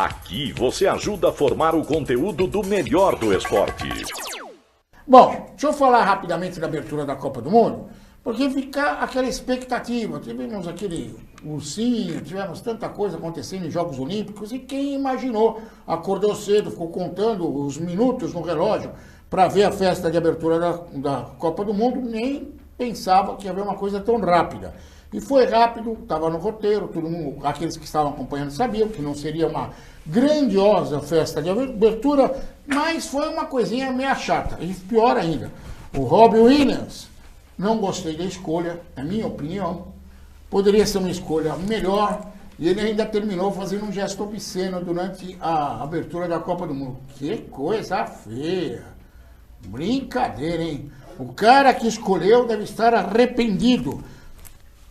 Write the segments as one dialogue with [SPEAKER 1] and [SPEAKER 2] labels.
[SPEAKER 1] Aqui você ajuda a formar o conteúdo do melhor do esporte.
[SPEAKER 2] Bom, deixa eu falar rapidamente da abertura da Copa do Mundo, porque fica aquela expectativa. Tivemos aquele ursinho, tivemos tanta coisa acontecendo em Jogos Olímpicos, e quem imaginou, acordou cedo, ficou contando os minutos no relógio para ver a festa de abertura da Copa do Mundo, nem pensava que ia haver uma coisa tão rápida. E foi rápido, estava no roteiro, todo mundo, aqueles que estavam acompanhando sabiam que não seria uma grandiosa festa de abertura, mas foi uma coisinha meio chata. E pior ainda, o Robbie Williams, não gostei da escolha, é minha opinião, poderia ser uma escolha melhor, e ele ainda terminou fazendo um gesto obsceno durante a abertura da Copa do Mundo. Que coisa feia! Brincadeira, hein? O cara que escolheu deve estar arrependido.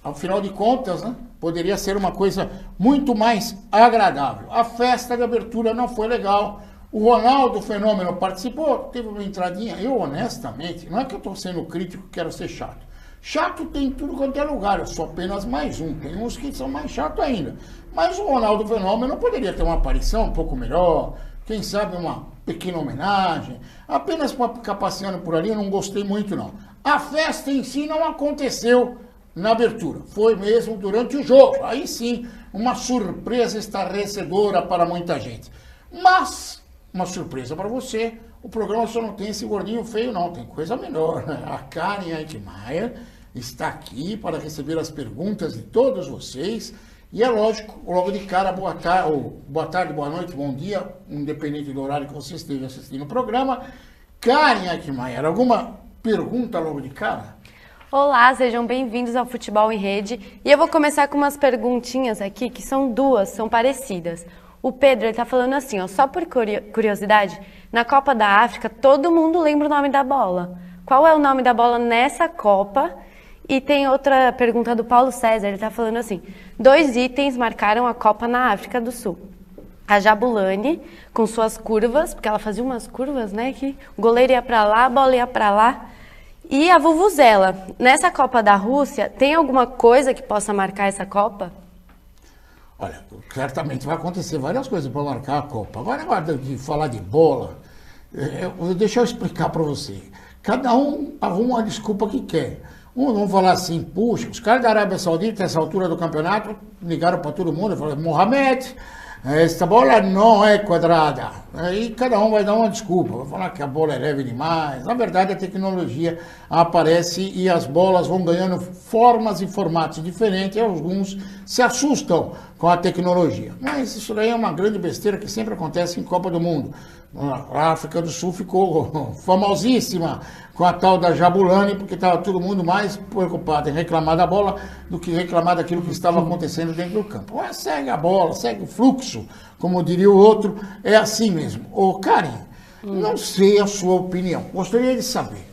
[SPEAKER 2] Afinal de contas, né, poderia ser uma coisa muito mais agradável. A festa de abertura não foi legal. O Ronaldo Fenômeno participou, teve uma entradinha. Eu, honestamente, não é que eu estou sendo crítico, quero ser chato. Chato tem tudo quanto é lugar, eu sou apenas mais um. Tem uns que são mais chatos ainda. Mas o Ronaldo Fenômeno poderia ter uma aparição um pouco melhor, quem sabe uma pequena homenagem. Apenas para ficar passeando por ali, eu não gostei muito, não. A festa em si não aconteceu na abertura, foi mesmo durante o jogo. Aí sim, uma surpresa estarrecedora para muita gente. Mas, uma surpresa para você, o programa só não tem esse gordinho feio não, tem coisa melhor. A Karen Eichmeier está aqui para receber as perguntas de todos vocês. E é lógico, logo de cara, boa tarde, boa noite, bom dia, independente do horário que você esteja assistindo o programa. Karen Eichmeier, alguma pergunta logo de cara?
[SPEAKER 3] Olá, sejam bem-vindos ao Futebol em Rede. E eu vou começar com umas perguntinhas aqui, que são duas, são parecidas. O Pedro está falando assim, ó, só por curiosidade, na Copa da África todo mundo lembra o nome da bola. Qual é o nome da bola nessa Copa? E tem outra pergunta do Paulo César, ele está falando assim, 2 itens marcaram a Copa na África do Sul. A Jabulani, com suas curvas, porque ela fazia umas curvas, né, que o goleiro ia para lá, a bola ia para lá. E a Vuvuzela. Nessa Copa da Rússia, tem alguma coisa que possa marcar essa Copa?
[SPEAKER 2] Olha, certamente vai acontecer várias coisas para marcar a Copa. Agora, de falar de bola, deixa eu explicar para você. Cada um arruma uma desculpa que quer. Vamos falar assim, puxa, os caras da Arábia Saudita, nessa altura do campeonato, ligaram para todo mundo e falaram, Mohamed, esta bola não é quadrada. Aí cada um vai dar uma desculpa, vai falar que a bola é leve demais. Na verdade, a tecnologia aparece e as bolas vão ganhando formas e formatos diferentes, e alguns se assustam com a tecnologia. Mas isso daí é uma grande besteira que sempre acontece em Copa do Mundo. A África do Sul ficou famosíssima com a tal da Jabulani, porque estava todo mundo mais preocupado em reclamar da bola do que reclamar daquilo que estava acontecendo dentro do campo. Mas segue a bola, segue o fluxo, como diria o outro, é assim mesmo. Ô, Karen, não sei a sua opinião, gostaria de saber.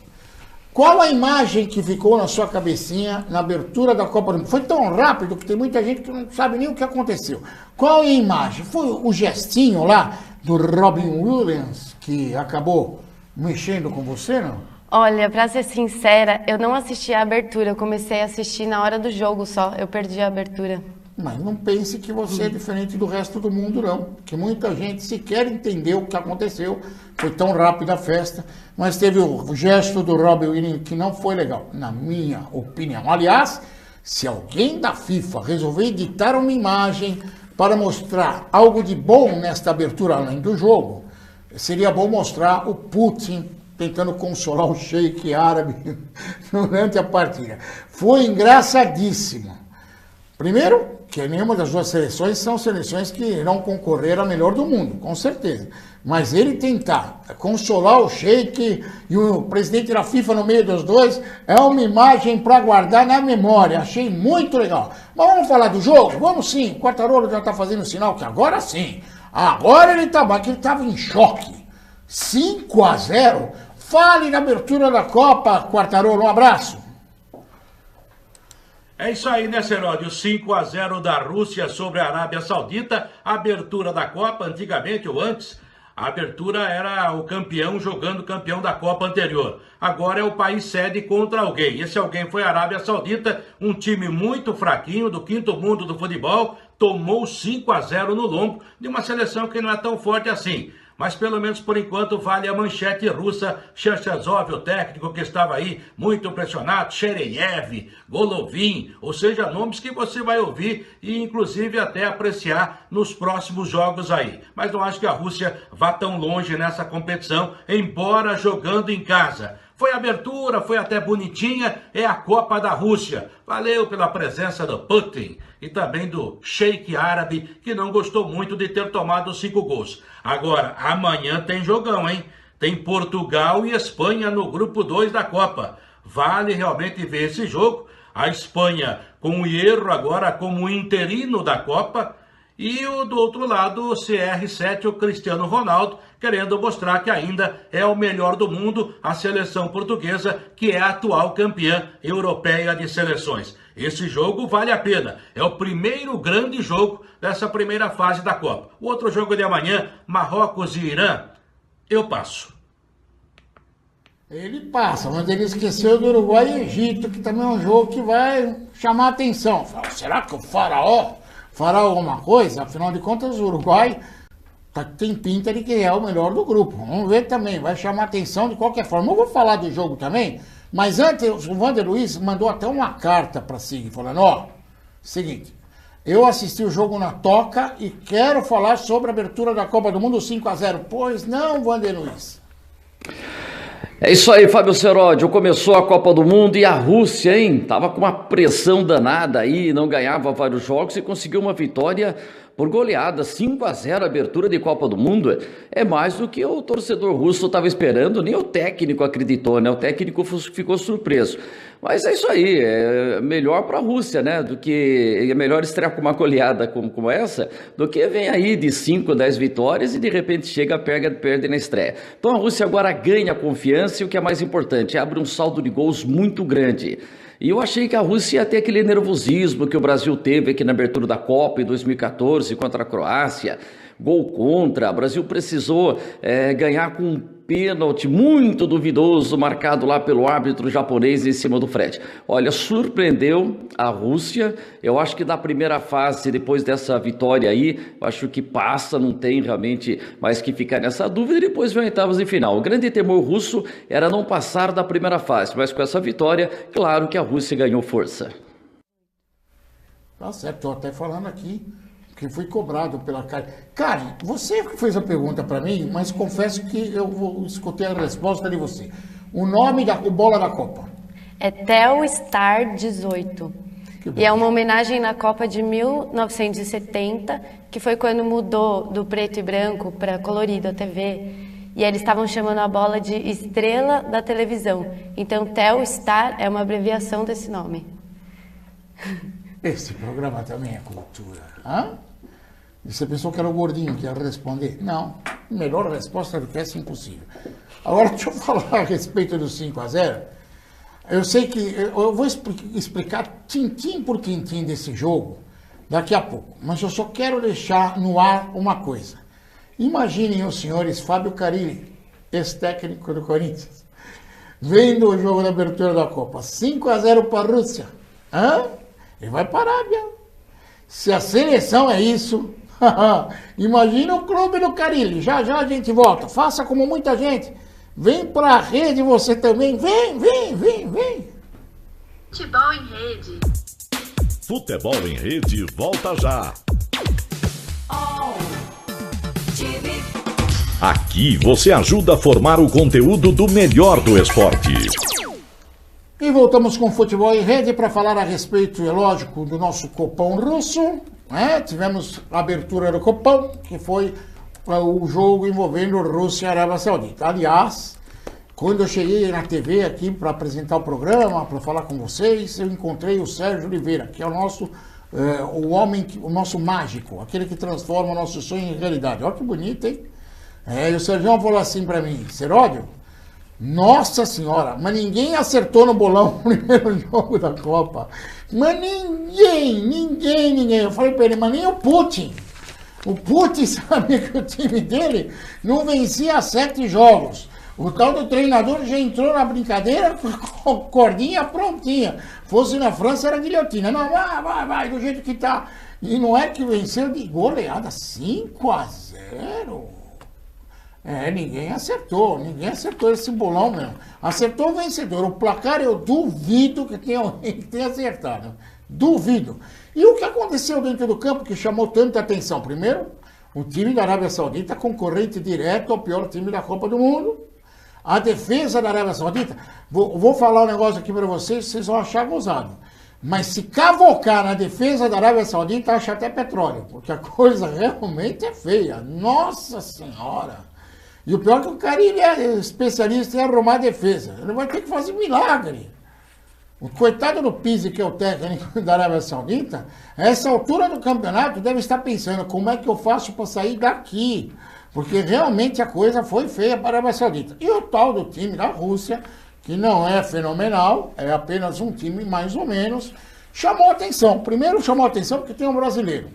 [SPEAKER 2] Qual a imagem que ficou na sua cabecinha na abertura da Copa do Mundo? Foi tão rápido que tem muita gente que não sabe nem o que aconteceu. Qual é a imagem? Foi o gestinho lá do Robin Williams que acabou mexendo com você, não?
[SPEAKER 3] Olha, pra ser sincera, eu não assisti a abertura, eu comecei a assistir na hora do jogo só, eu perdi a abertura.
[SPEAKER 2] Mas não pense que você é diferente do resto do mundo, não. Porque muita gente sequer entendeu o que aconteceu. Foi tão rápida a festa. Mas teve o gesto do Robbie Williams que não foi legal, na minha opinião. Aliás, se alguém da FIFA resolver editar uma imagem para mostrar algo de bom nesta abertura, além do jogo, seria bom mostrar o Putin tentando consolar o sheik árabe durante a partida. Foi engraçadíssimo. Primeiro, que nenhuma das duas seleções são seleções que irão concorrer a melhor do mundo, com certeza. Mas ele tentar consolar o sheik e o presidente da FIFA no meio dos dois é uma imagem para guardar na memória. Achei muito legal. Mas vamos falar do jogo? Vamos sim. O Quartarolo já está fazendo sinal que agora sim. Agora ele está, que ele estava em choque. 5-0. Fale na abertura da Copa, Quartarolo. Um abraço.
[SPEAKER 4] É isso aí, né, Seródio? 5-0 da Rússia sobre a Arábia Saudita. Abertura da Copa, antigamente ou antes, a abertura era o campeão jogando o campeão da Copa anterior. Agora é o país sede contra alguém. Esse alguém foi a Arábia Saudita, um time muito fraquinho do quinto mundo do futebol. tomou 5-0 no lombo de uma seleção que não é tão forte assim. Mas pelo menos por enquanto vale a manchete russa. Cherchezov, o técnico que estava aí, muito impressionado, Shereyev, Golovin, ou seja, nomes que você vai ouvir e inclusive até apreciar nos próximos jogos aí. Mas não acho que a Rússia vá tão longe nessa competição, embora jogando em casa. Foi abertura, foi até bonitinha, é a Copa da Rússia. Valeu pela presença do Putin e também do Sheik árabe, que não gostou muito de ter tomado 5 gols. Agora, amanhã tem jogão, hein? Tem Portugal e Espanha no grupo 2 da Copa. Vale realmente ver esse jogo. A Espanha com o Hierro agora como interino da Copa. E do outro lado, o CR7, o Cristiano Ronaldo, querendo mostrar que ainda é o melhor do mundo, a seleção portuguesa, que é a atual campeã europeia de seleções. Esse jogo vale a pena. É o primeiro grande jogo dessa primeira fase da Copa. O outro jogo de amanhã, Marrocos e Irã, eu passo.
[SPEAKER 2] Ele passa, mas ele esqueceu do Uruguai e Egito, que também é um jogo que vai chamar a atenção. Será que o Faraó fará alguma coisa? Afinal de contas, o Uruguai tem pinta de que é o melhor do grupo. Vamos ver também, vai chamar atenção de qualquer forma. Eu vou falar do jogo também, mas antes o Wander Luiz mandou até uma carta para Sig, falando, seguinte, eu assisti o jogo na Toca e quero falar sobre a abertura da Copa do Mundo 5-0. Pois não, Wander Luiz?
[SPEAKER 5] É isso aí, Fábio Seródio. Começou a Copa do Mundo e a Rússia, hein? Tava com uma pressão danada aí, não ganhava vários jogos e conseguiu uma vitória por goleada, 5-0, abertura de Copa do Mundo. É mais do que o torcedor russo estava esperando, nem o técnico acreditou, né? O técnico ficou surpreso. Mas é isso aí, é melhor para a Rússia, né? É melhor estrear com uma goleada como essa, do que vem aí de 5, 10 vitórias e de repente chega, perde na estreia. Então a Rússia agora ganha confiança e o que é mais importante, abre um saldo de gols muito grande. E eu achei que a Rússia ia ter aquele nervosismo que o Brasil teve aqui na abertura da Copa em 2014 contra a Croácia, gol contra. O Brasil precisou ganhar com um pênalti muito duvidoso marcado lá pelo árbitro japonês em cima do Fred. Olha, surpreendeu a Rússia. Eu acho que na primeira fase, depois dessa vitória aí, eu acho que passa, não tem realmente mais que ficar nessa dúvida. E depois vem oitavas de final. O grande temor russo era não passar da primeira fase, mas com essa vitória, claro que a Rússia ganhou força.
[SPEAKER 2] Tá certo, estou até falando aqui que fui cobrado pela Karen. Karen, você que fez a pergunta para mim, mas confesso que eu escutei a resposta de você. O nome da bola da Copa?
[SPEAKER 3] É Telstar 18. E é uma homenagem na Copa de 1970, que foi quando mudou do preto e branco para colorido a TV. E eles estavam chamando a bola de estrela da televisão. Então, Telstar é uma abreviação desse nome.
[SPEAKER 2] Esse programa também é cultura. Hã? E você pensou que era o gordinho que ia responder? Não. Melhor resposta do que essa, impossível. Agora, deixa eu falar a respeito do 5-0. Eu sei que eu vou explicar tintim por tintim desse jogo daqui a pouco. Mas eu só quero deixar no ar uma coisa. Imaginem os senhores Fábio Carille, ex-técnico do Corinthians, vendo o jogo da abertura da Copa. 5-0 para a Rússia. Hã? Ele vai para a Arábia. Se a seleção é isso, imagina o clube do Carille. Já já a gente volta. Faça como muita gente. Vem para a rede você também. Vem.
[SPEAKER 6] Futebol em rede.
[SPEAKER 1] Futebol em rede volta já. Aqui você ajuda a formar o conteúdo do melhor do esporte.
[SPEAKER 2] E voltamos com o Futebol em Rede para falar a respeito, é lógico, do nosso Copão russo. Né? Tivemos a abertura do Copão, que foi o jogo envolvendo Rússia e Arábia Saudita. Aliás, quando eu cheguei na TV aqui para apresentar o programa, para falar com vocês, eu encontrei o Sérgio Oliveira, que é o nosso o nosso mágico, aquele que transforma o nosso sonho em realidade. Olha que bonito, hein? E o Sérgio falou assim para mim, Seródio, nossa senhora, mas ninguém acertou no bolão no primeiro jogo da Copa. Mas ninguém. Eu falei para ele, mas nem o Putin. O Putin sabia que o time dele não vencia 7 jogos. O tal do treinador já entrou na brincadeira com a cordinha prontinha. Fosse na França era guilhotina. Não, vai, do jeito que tá. E não é que venceu de goleada 5-0. Ninguém acertou esse bolão mesmo. Acertou o vencedor. O placar eu duvido que tenha acertado. Duvido. E o que aconteceu dentro do campo que chamou tanta atenção? Primeiro, o time da Arábia Saudita, concorrente direto ao pior time da Copa do Mundo. A defesa da Arábia Saudita, vou falar um negócio aqui para vocês vão achar gozado. Mas se cavocar na defesa da Arábia Saudita, acha até petróleo. Porque a coisa realmente é feia. Nossa Senhora! E o pior é que o cara ele é especialista em arrumar a defesa. Ele vai ter que fazer milagre. O coitado do Pizzi, que é o técnico da Arábia Saudita, a essa altura do campeonato deve estar pensando como é que eu faço para sair daqui. Porque realmente a coisa foi feia para a Arábia Saudita. E o tal do time da Rússia, que não é fenomenal, é apenas um time mais ou menos, chamou atenção. Primeiro chamou atenção porque tem um brasileiro.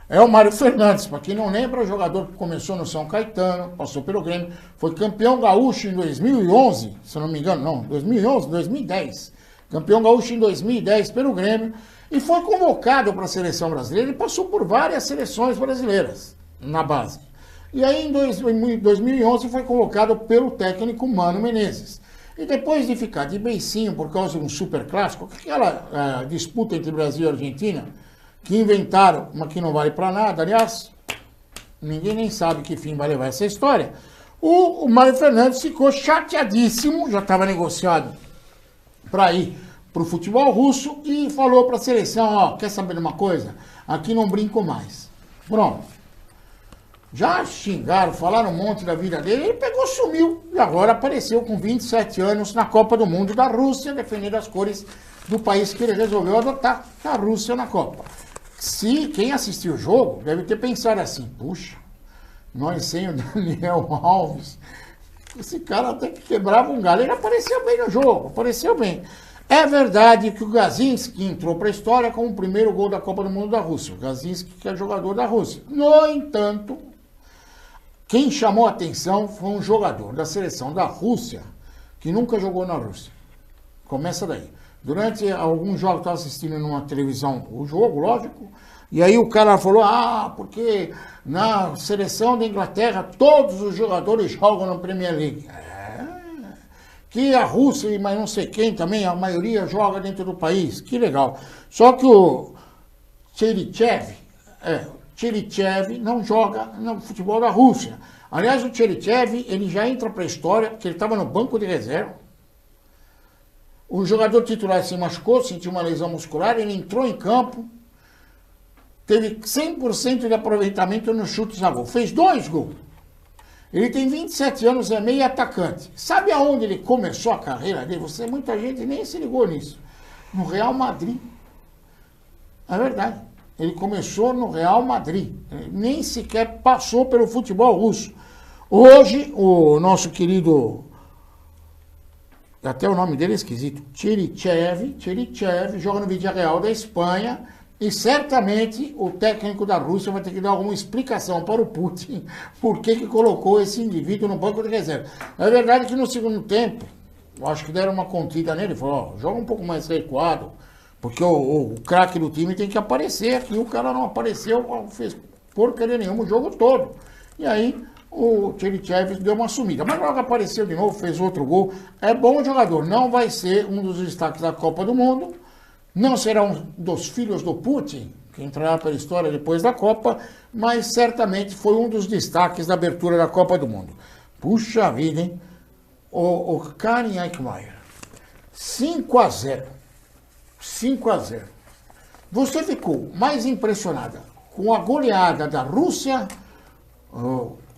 [SPEAKER 2] É o Mário Fernandes, para quem não lembra, o jogador que começou no São Caetano, passou pelo Grêmio, foi campeão gaúcho em 2011, se não me engano, não, 2010. Campeão gaúcho em 2010 pelo Grêmio e foi convocado para a seleção brasileira e passou por várias seleções brasileiras na base. E aí em 2011 foi convocado pelo técnico Mano Menezes. E depois de ficar de beicinho por causa de um superclássico, aquela disputa entre Brasil e Argentina, que inventaram, mas que não vale para nada, aliás, ninguém nem sabe que fim vai levar essa história, o Mário Fernandes ficou chateadíssimo, já estava negociado para ir para o futebol russo e falou para a seleção, ó, quer saber de uma coisa? Aqui não brinco mais. Pronto. Já xingaram, falaram um monte da vida dele, ele pegou, sumiu e agora apareceu com 27 anos na Copa do Mundo da Rússia, defendendo as cores do país que ele resolveu adotar, a Rússia na Copa. Se quem assistiu o jogo deve ter pensado assim, puxa, nós sem o Daniel Alves, esse cara até que quebrava um galho, ele apareceu bem no jogo, apareceu bem. É verdade que o Gazinski entrou para a história como o primeiro gol da Copa do Mundo da Rússia, o Gazinski que é jogador da Rússia. No entanto, quem chamou a atenção foi um jogador da seleção da Rússia que nunca jogou na Rússia. Começa daí. Durante alguns jogos, eu estava assistindo numa televisão o jogo, lógico, e aí o cara falou, porque na seleção da Inglaterra todos os jogadores jogam na Premier League. Que a Rússia, mas não sei quem também, a maioria joga dentro do país, que legal. Só que o Cherichev não joga no futebol da Rússia. Aliás, o Cherichev, ele já entra para a história, porque ele estava no banco de reserva. O jogador titular se machucou, sentiu uma lesão muscular, ele entrou em campo, teve 100% de aproveitamento nos chutes a gol. Fez 2 gols. Ele tem 27 anos, é meio atacante. Sabe aonde ele começou a carreira dele? Muita gente nem se ligou nisso. No Real Madrid. É verdade. Ele começou no Real Madrid. Ele nem sequer passou pelo futebol russo. Hoje, o nosso querido... Até o nome dele é esquisito. Cherichev joga no Villarreal da Espanha e certamente o técnico da Rússia vai ter que dar alguma explicação para o Putin por que colocou esse indivíduo no banco de reserva. É verdade que no segundo tempo, eu acho que deram uma contida nele, falou, joga um pouco mais recuado, porque o craque do time tem que aparecer aqui, o cara não apareceu, não fez porcaria nenhuma o jogo todo. E aí... o Cherichev deu uma sumida, mas logo apareceu de novo, fez outro gol. É bom jogador, não vai ser um dos destaques da Copa do Mundo, não será um dos filhos do Putin, que entrará pela história depois da Copa, mas certamente foi um dos destaques da abertura da Copa do Mundo. Puxa vida, hein? O Karin Eichmeier, 5-0. 5-0. Você ficou mais impressionada com a goleada da Rússia...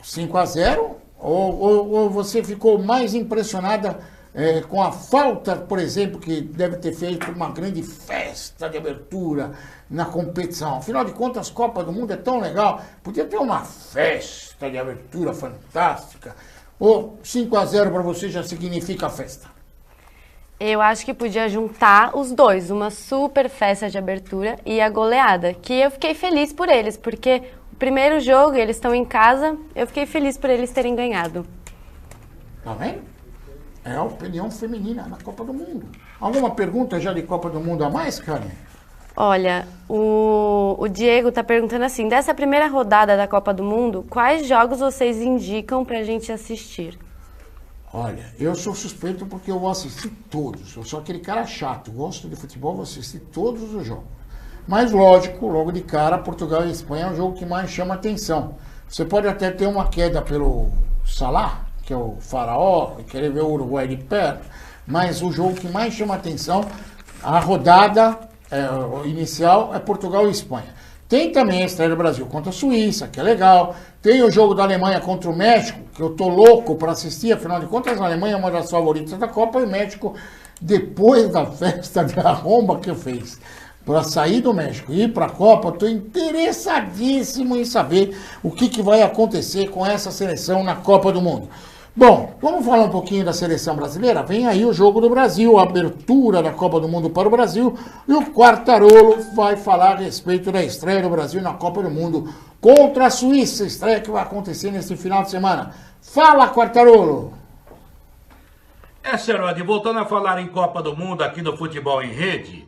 [SPEAKER 2] 5-0, ou você ficou mais impressionada com a falta, por exemplo, que deve ter feito uma grande festa de abertura na competição? Afinal de contas, Copa do Mundo é tão legal, podia ter uma festa de abertura fantástica. Ou 5-0 para você já significa festa?
[SPEAKER 3] Eu acho que podia juntar os dois, uma super festa de abertura e a goleada, que eu fiquei feliz por eles, porque... primeiro jogo, eles estão em casa, eu fiquei feliz por eles terem ganhado.
[SPEAKER 2] Tá vendo? É a opinião feminina na Copa do Mundo. Alguma pergunta já de Copa do Mundo a mais, Karen?
[SPEAKER 3] Olha, o Diego tá perguntando assim, dessa primeira rodada da Copa do Mundo, quais jogos vocês indicam pra gente assistir?
[SPEAKER 2] Olha, eu sou suspeito porque eu vou assistir todos. Eu sou aquele cara chato, gosto de futebol, vou assistir todos os jogos. Mas lógico, logo de cara, Portugal e Espanha é o jogo que mais chama atenção. Você pode até ter uma queda pelo Salah, que é o faraó, e querer ver o Uruguai de perto, mas o jogo que mais chama atenção, a rodada inicial é Portugal e Espanha. Tem também a estreia do Brasil contra a Suíça, que é legal. Tem o jogo da Alemanha contra o México, que eu tô louco para assistir, afinal de contas a Alemanha é uma das favoritas da Copa e o México, depois da festa de arromba que fez para sair do México e ir para a Copa, eu estou interessadíssimo em saber o que vai acontecer com essa seleção na Copa do Mundo. Bom, vamos falar um pouquinho da seleção brasileira? Vem aí o jogo do Brasil, a abertura da Copa do Mundo para o Brasil, e o Quartarolo vai falar a respeito da estreia do Brasil na Copa do Mundo contra a Suíça, estreia que vai acontecer nesse final de semana. Fala, Quartarolo!
[SPEAKER 4] Serode, voltando a falar em Copa do Mundo aqui no Futebol em Rede,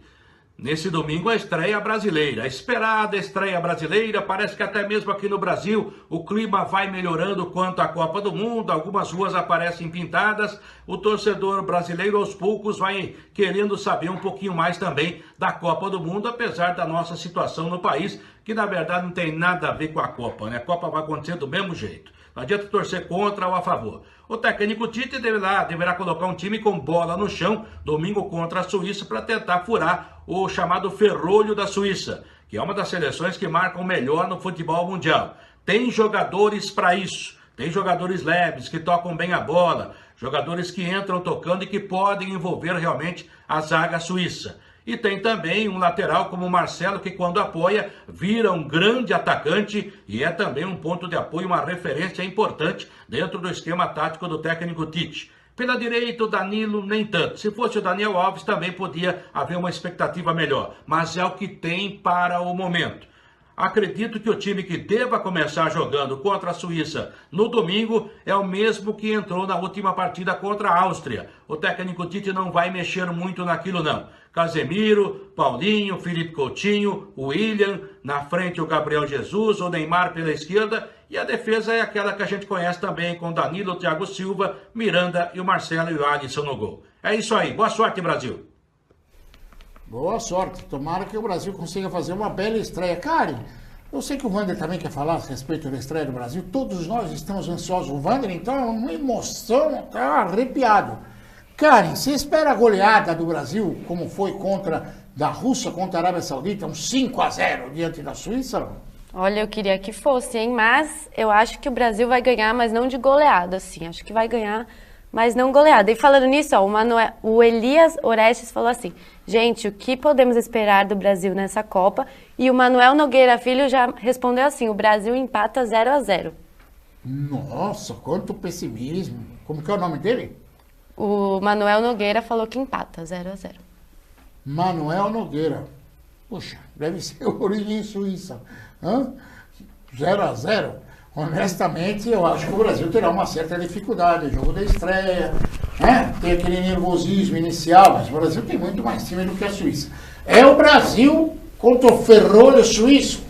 [SPEAKER 4] nesse domingo a estreia brasileira, a esperada estreia brasileira, parece que até mesmo aqui no Brasil o clima vai melhorando quanto à Copa do Mundo, algumas ruas aparecem pintadas, o torcedor brasileiro aos poucos vai querendo saber um pouquinho mais também da Copa do Mundo, apesar da nossa situação no país, que na verdade não tem nada a ver com a Copa, né? A Copa vai acontecer do mesmo jeito, não adianta torcer contra ou a favor. O técnico Tite deverá colocar um time com bola no chão domingo contra a Suíça para tentar furar o chamado ferrolho da Suíça, que é uma das seleções que marcam melhor no futebol mundial. Tem jogadores para isso, tem jogadores leves que tocam bem a bola, jogadores que entram tocando e que podem envolver realmente a zaga suíça. E tem também um lateral como o Marcelo, que quando apoia, vira um grande atacante e é também um ponto de apoio, uma referência importante dentro do esquema tático do técnico Tite. Pela direita, o Danilo nem tanto. Se fosse o Daniel Alves, também podia haver uma expectativa melhor. Mas é o que tem para o momento. Acredito que o time que deva começar jogando contra a Suíça no domingo é o mesmo que entrou na última partida contra a Áustria. O técnico Tite não vai mexer muito naquilo não. Casemiro, Paulinho, Felipe Coutinho, o William, na frente o Gabriel Jesus, o Neymar pela esquerda e a defesa é aquela que a gente conhece também com Danilo, Thiago Silva, Miranda e o Marcelo e o Alisson no gol. É isso aí, boa sorte Brasil!
[SPEAKER 2] Boa sorte. Tomara que o Brasil consiga fazer uma bela estreia. Karen, eu sei que o Wander também quer falar a respeito da estreia do Brasil. Todos nós estamos ansiosos. O Wander, então, é uma emoção, tá arrepiado. Karen, você espera a goleada do Brasil, como foi da Rússia contra a Arábia Saudita, um 5-0 diante da Suíça?
[SPEAKER 3] Olha, eu queria que fosse, hein? Mas eu acho que o Brasil vai ganhar, mas não de goleada, assim. Acho que vai ganhar, mas não goleada. E falando nisso, ó, o Elias Orestes falou assim, gente, o que podemos esperar do Brasil nessa Copa? E o Manuel Nogueira Filho já respondeu assim, o Brasil empata 0-0.
[SPEAKER 2] Nossa, quanto pessimismo. Como que é o nome dele?
[SPEAKER 3] O Manuel Nogueira falou que empata 0-0.
[SPEAKER 2] Manuel Nogueira. Puxa, deve ser origem suíça. 0-0. Honestamente, eu acho que o Brasil terá uma certa dificuldade. Jogo da estreia, né? Tem aquele nervosismo inicial, mas o Brasil tem muito mais time do que a Suíça. É o Brasil contra o ferrolho suíço.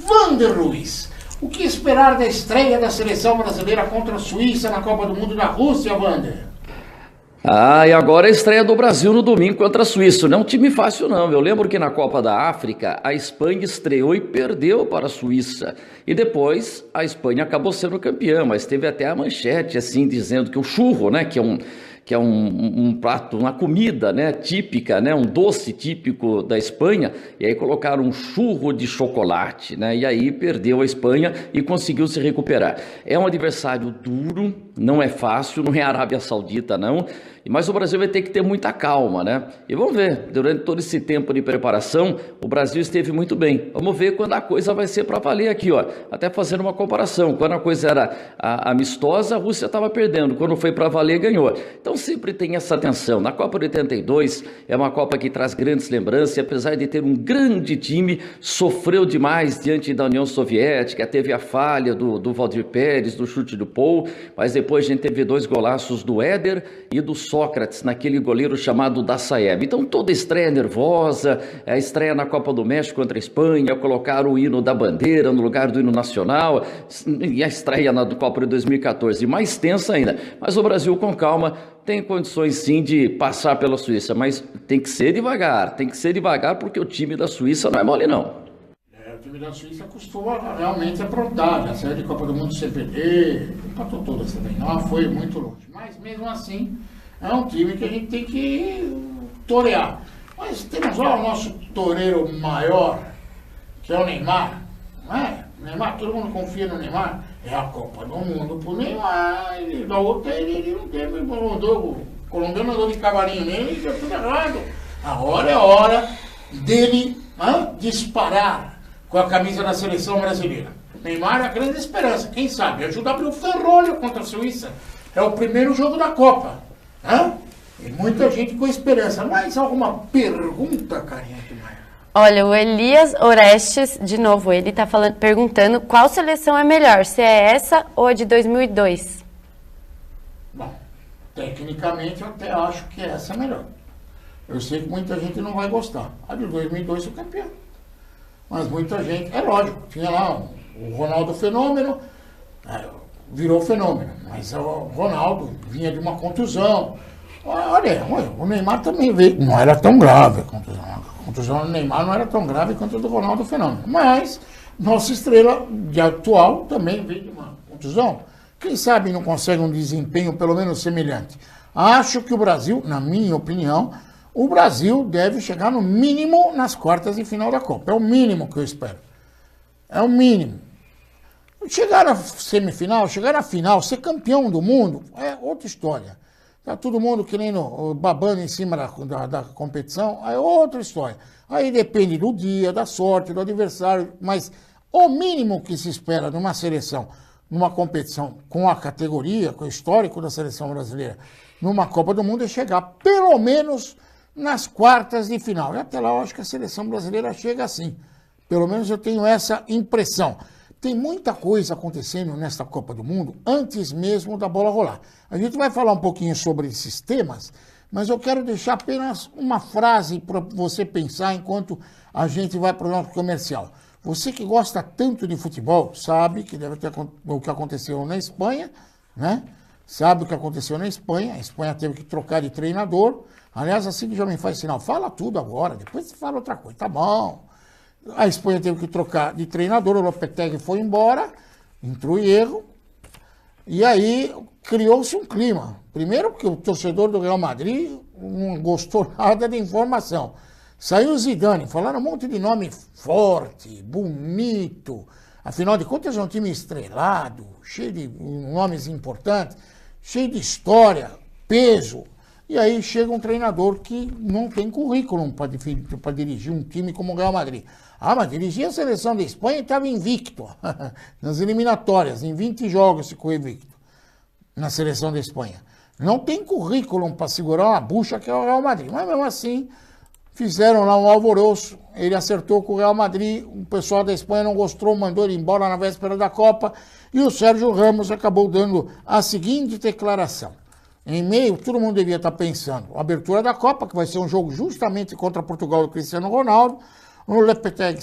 [SPEAKER 2] Wander Luiz, o que esperar da estreia da seleção brasileira contra a Suíça na Copa do Mundo da Rússia, Wander?
[SPEAKER 5] E agora a estreia do Brasil no domingo contra a Suíça. Não é um time fácil não, eu lembro que na Copa da África a Espanha estreou e perdeu para a Suíça. E depois a Espanha acabou sendo campeã, mas teve até a manchete assim dizendo que o churro, né, que é um prato, uma comida, né, típica, né, um doce típico da Espanha, e aí colocaram um churro de chocolate, né, e aí perdeu a Espanha e conseguiu se recuperar. É um adversário duro, não é fácil, não é a Arábia Saudita não, mas o Brasil vai ter que ter muita calma, né? E vamos ver, durante todo esse tempo de preparação, o Brasil esteve muito bem. Vamos ver quando a coisa vai ser para valer aqui, ó. Até fazendo uma comparação, quando a coisa era amistosa, a Rússia estava perdendo, quando foi para valer, ganhou. Então sempre tem essa tensão. Na Copa de 82 é uma Copa que traz grandes lembranças, e apesar de ter um grande time, sofreu demais diante da União Soviética, teve a falha do Valdir Pérez, do chute do Paul, mas depois a gente teve 2 golaços do Éder e do Sócrates, naquele goleiro chamado Dassaev. Então toda estreia nervosa, a estreia na Copa do México contra a Espanha, colocar o hino da bandeira no lugar do hino nacional, e a estreia na Copa de 2014, mais tensa ainda. Mas o Brasil, com calma, tem condições sim de passar pela Suíça, mas tem que ser devagar, porque o time da Suíça não é mole não.
[SPEAKER 2] O time da Suíça costuma realmente aprontar, já saiu de Copa do Mundo CPD, empatou todas também, não foi muito longe. Mas mesmo assim, é um time que a gente tem que torear. Mas temos lá o nosso toureiro maior, que é o Neymar, não é? O Neymar, todo mundo confia no Neymar, é a Copa do Mundo pro Neymar, e da outra ele não tem, o colombiano andou de cavalinho nele e deu tudo errado. Agora é hora dele disparar com a camisa da seleção brasileira. Neymar é a grande esperança, quem sabe, ajuda a abrir o ferrolho contra a Suíça. É o primeiro jogo da Copa. E muita gente com esperança. Mais alguma pergunta, Carinha de Maia?
[SPEAKER 3] Olha, o Elias Orestes, de novo, ele está perguntando qual seleção é melhor, se é essa ou a de 2002?
[SPEAKER 2] Bom, tecnicamente eu até acho que essa é melhor. Eu sei que muita gente não vai gostar. A de 2002 foi campeão. Mas muita gente, é lógico, tinha lá o Ronaldo Fenômeno, virou fenômeno, mas o Ronaldo vinha de uma contusão. Olha, o Neymar também veio, não era tão grave a contusão. A contusão do Neymar não era tão grave quanto a do Ronaldo Fenômeno. Mas nossa estrela de atual também veio de uma contusão. Quem sabe não consegue um desempenho pelo menos semelhante. Acho que o Brasil, na minha opinião, o Brasil deve chegar no mínimo nas quartas de final da Copa. É o mínimo que eu espero. É o mínimo. Chegar na semifinal, chegar na final, ser campeão do mundo, é outra história. Tá todo mundo querendo, babando em cima da competição, é outra história. Aí depende do dia, da sorte, do adversário, mas o mínimo que se espera de uma seleção, numa competição com a categoria, com o histórico da seleção brasileira, numa Copa do Mundo, é chegar pelo menos nas quartas de final. E até lá eu acho que a seleção brasileira chega assim. Pelo menos eu tenho essa impressão. Tem muita coisa acontecendo nesta Copa do Mundo antes mesmo da bola rolar. A gente vai falar um pouquinho sobre esses temas, mas eu quero deixar apenas uma frase para você pensar enquanto a gente vai para o nosso comercial. Você que gosta tanto de futebol, sabe que deve ter o que aconteceu na Espanha, né? Sabe o que aconteceu na Espanha. A Espanha teve que trocar de treinador. Aliás, assim que já me faz sinal, fala tudo agora, depois você fala outra coisa, tá bom. A Espanha teve que trocar de treinador, o Lopetegui foi embora, entrou em erro, e aí criou-se um clima. Primeiro porque o torcedor do Real Madrid não gostou nada de informação. Saiu o Zidane, falaram um monte de nome forte, bonito, afinal de contas é um time estrelado, cheio de nomes importantes, cheio de história, peso. E aí chega um treinador que não tem currículo para dirigir um time como o Real Madrid. Mas dirigia a seleção da Espanha e estava invicto nas eliminatórias, em 20 jogos ficou invicto na seleção da Espanha. Não tem currículo para segurar uma bucha que é o Real Madrid. Mas mesmo assim, fizeram lá um alvoroço, ele acertou com o Real Madrid, o pessoal da Espanha não gostou, mandou ele embora na véspera da Copa, e o Sérgio Ramos acabou dando a seguinte declaração. Em meio, todo mundo devia estar pensando, a abertura da Copa, que vai ser um jogo justamente contra Portugal do Cristiano Ronaldo, o Lopetegui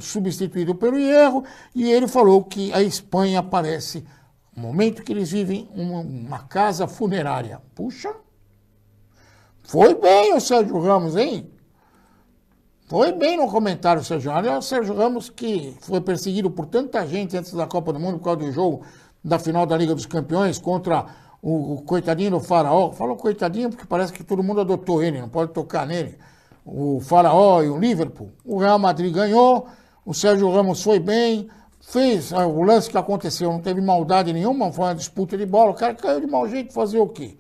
[SPEAKER 2] substituído pelo Hierro, e ele falou que a Espanha parece, no momento que eles vivem, uma casa funerária. Puxa, foi bem o Sérgio Ramos, hein? Foi bem no comentário, Sérgio Ramos. É o Sérgio Ramos que foi perseguido por tanta gente antes da Copa do Mundo por causa do jogo da final da Liga dos Campeões contra o coitadinho do Faraó. Falo coitadinho porque parece que todo mundo adotou ele, não pode tocar nele. O Faraó e o Liverpool. O Real Madrid ganhou, o Sérgio Ramos foi bem, fez o lance que aconteceu, não teve maldade nenhuma, foi uma disputa de bola, o cara caiu de mau jeito, fazer o quê?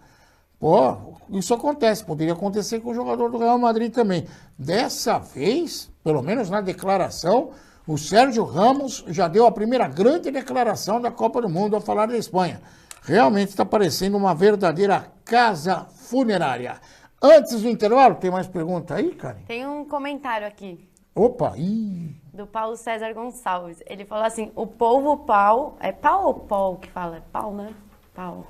[SPEAKER 2] Pô, isso acontece, poderia acontecer com o jogador do Real Madrid também. Dessa vez, pelo menos na declaração, o Sérgio Ramos já deu a primeira grande declaração da Copa do Mundo ao falar da Espanha. Realmente está parecendo uma verdadeira casa funerária. Antes do intervalo, tem mais pergunta aí, Karen?
[SPEAKER 3] Tem um comentário aqui.
[SPEAKER 2] Opa, ih.
[SPEAKER 3] Do Paulo César Gonçalves. Ele falou assim, o povo pau... É pau ou pau que fala? É pau, né? Pau.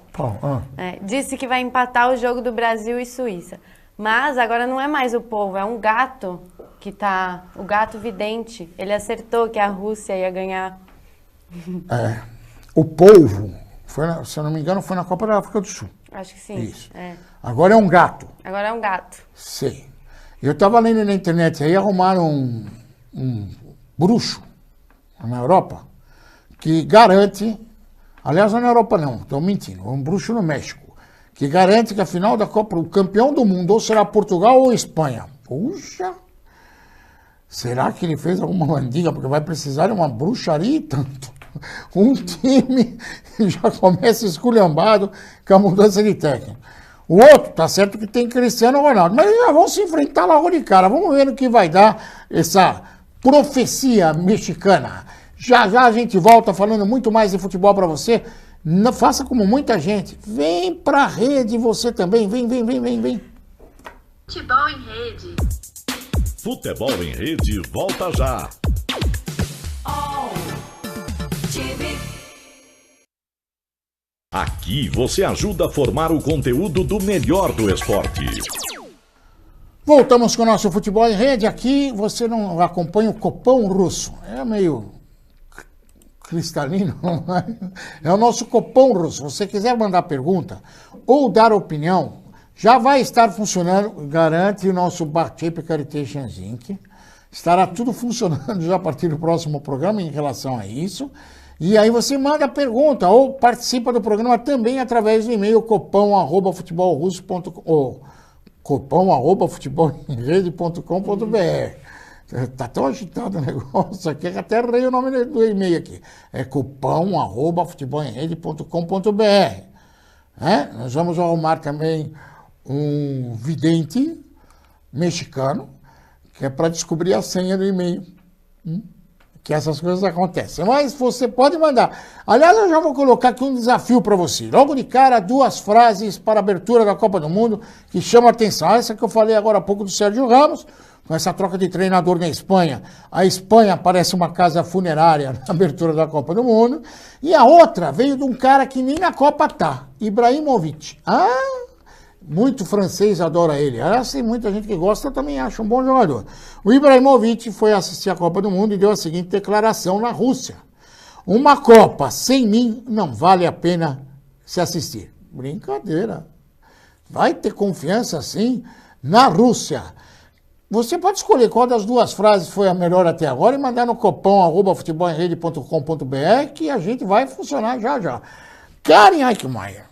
[SPEAKER 3] Disse que vai empatar o jogo do Brasil e Suíça. Mas agora não é mais o povo, é um gato que tá... O gato vidente. Ele acertou que a Rússia ia ganhar.
[SPEAKER 2] O povo, se eu não me engano, foi na Copa da África do Sul.
[SPEAKER 3] Acho que sim.
[SPEAKER 2] Isso. Agora é um gato.
[SPEAKER 3] Agora é um gato.
[SPEAKER 2] Sim. Eu estava lendo na internet aí, arrumaram um bruxo na Europa que garante, aliás, não é na Europa não, estou mentindo, um bruxo no México, que garante que a final da Copa, o campeão do mundo, ou será Portugal ou Espanha. Puxa, será que ele fez alguma mandiga? Porque vai precisar de uma bruxaria e tanto. Um time já começa esculhambado com a mudança de técnico. O outro, tá certo que tem Cristiano Ronaldo, mas eles já vão se enfrentar logo de cara. Vamos ver no que vai dar essa profecia mexicana. Já já a gente volta falando muito mais de futebol para você. Não, faça como muita gente. Vem pra rede você também. Vem.
[SPEAKER 6] Futebol em rede.
[SPEAKER 1] Futebol em rede volta já. Aqui você ajuda a formar o conteúdo do melhor do esporte.
[SPEAKER 2] Voltamos com o nosso Futebol em Rede. Aqui você não acompanha o copão russo. É meio cristalino, é o nosso copão russo. Se você quiser mandar pergunta ou dar opinião, já vai estar funcionando, garante o nosso Bate Caritation Zinc. Estará tudo funcionando já a partir do próximo programa em relação a isso. E aí você manda pergunta ou participa do programa também através do e-mail copão@futebolrusso.com ou copão@futebolemrede.com.br. Tá tão agitado o negócio aqui que até errei o nome do e-mail aqui. É copão@futebolrede.com.br. Nós vamos arrumar também um vidente mexicano, que é para descobrir a senha do e-mail. Que essas coisas acontecem. Mas você pode mandar. Aliás, eu já vou colocar aqui um desafio para você. Logo de cara, 2 frases para a abertura da Copa do Mundo que chamam a atenção. Essa que eu falei agora há pouco do Sérgio Ramos, com essa troca de treinador na Espanha. A Espanha parece uma casa funerária na abertura da Copa do Mundo. E a outra veio de um cara que nem na Copa tá. Ibrahimovic. Muito francês adora ele. Aliás, tem muita gente que gosta, eu também acho um bom jogador. O Ibrahimovic foi assistir a Copa do Mundo e deu a seguinte declaração na Rússia. Uma Copa sem mim não vale a pena se assistir. Brincadeira. Vai ter confiança assim na Rússia. Você pode escolher qual das 2 frases foi a melhor até agora e mandar no copão@futebolrede.com.br que a gente vai funcionar já já. Karen Eichmeier.